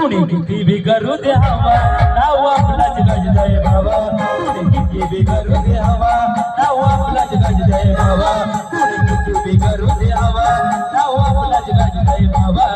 कुणी किती बी करू द्यावा नाव आपलाच गाजतय भावा कुणी किती बी करू द्यावा नाव आपलाच गाजतय भावा कुणी किती बी करू द्यावा नाव आपलाच गाजतय भावा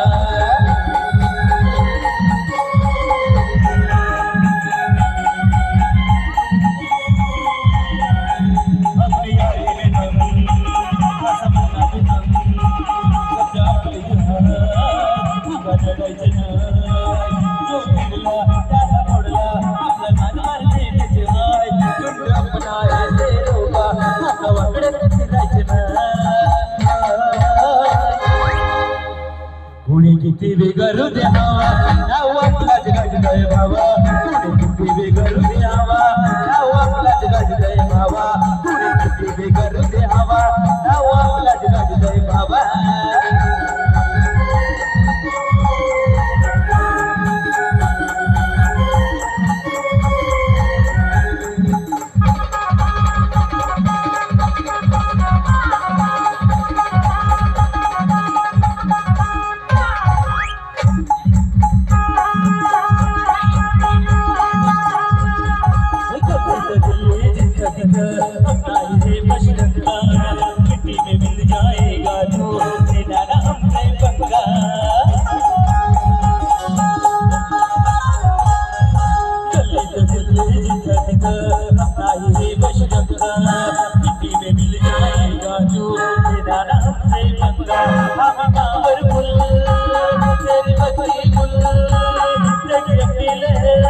कुणी किती बी करू द्यावा नाव आपलाच गाजतय भावा कुणी किती बी करू द्यावा नाव आपलाच गाजतय भावा कुणी किती बी करू द्यावा नाव आपलाच गाजतय भावा मिट्टी में मिल जाएगा जो तेरा नाम है पंगा मिट्टी में मिल जाएगा जो तेरा नाम है पंगा हम कांवर फुल तेरी बकरी फुल तेरी अपनी लहर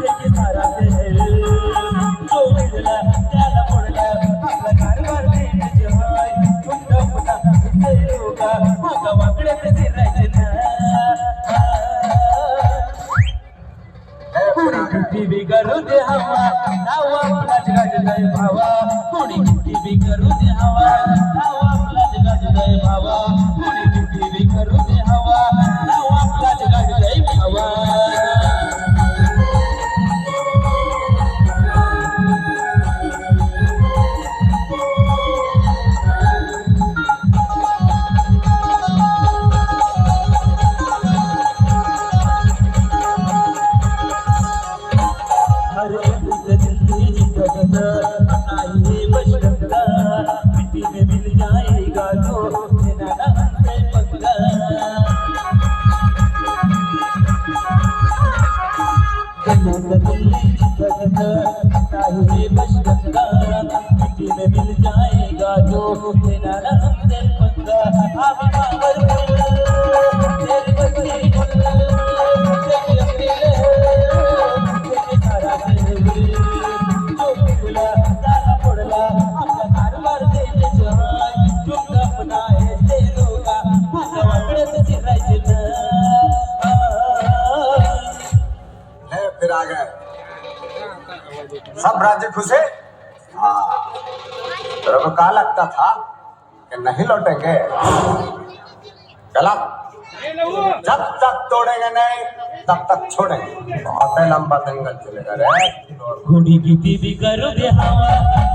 तेरी सारा शहर जो मिलला त्याला पडला आपला कारभार देत जहाय पुन्हा पुन्हा लोका मागा वाकडे ते राहायचे कुणी किती बी करू द्यावा नाव आपलाच गाजतय भावा कुणी किती बी करू द्यावा नाव आपलाच गाजतय भावा कुणी किती बी करू द्यावा नाव आपलाच गाजतय भावा मिट्टी में मिल जाएगा जो तेरा नाम है पंगा मिट्टी में मिल जाएगा जो तेरा नाम है पंगा हम कांवर तेरी बकरी तेरी अपनी लहर तेरी सारा शहर जो मिला त्याला पडला आपला कारभार देत जहाय तुमचा अपना है ते लोका माझ्या वाकड्यात फिरायचे है फिर आ गए सब राज्य खुश है तेरे को कहा लगता था कि नहीं लौटेंगे चला जब तक तोड़ेंगे नहीं तब तक छोड़ेंगे बहुत लंबा दंगल चलेगा रे कुणी किती बी करू द्यावा